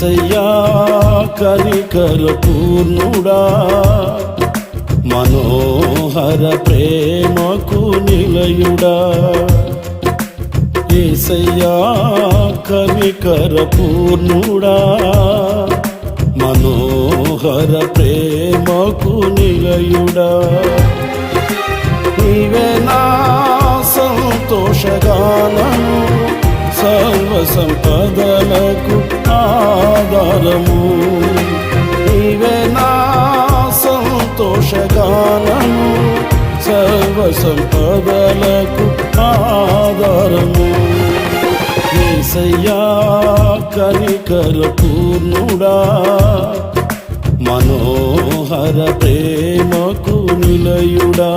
యేసయ్యా కనికర పూర్ణుడా, మనోహర ప్రేమకు నిలయుడా. యేసయ్యా కనికర పూర్ణుడా, మనోహర ప్రేమకు నిలయుడా. నీవే నా సంతోషగానము, సర్వ సంపదలకు ఆధారము. నీవే నా సంతోషగానము, సర్వ సంపదలకు ఆధారము. యేసయ్యా కనికర పూర్ణుడా, మనోహర ప్రేమకు నిలయుడా.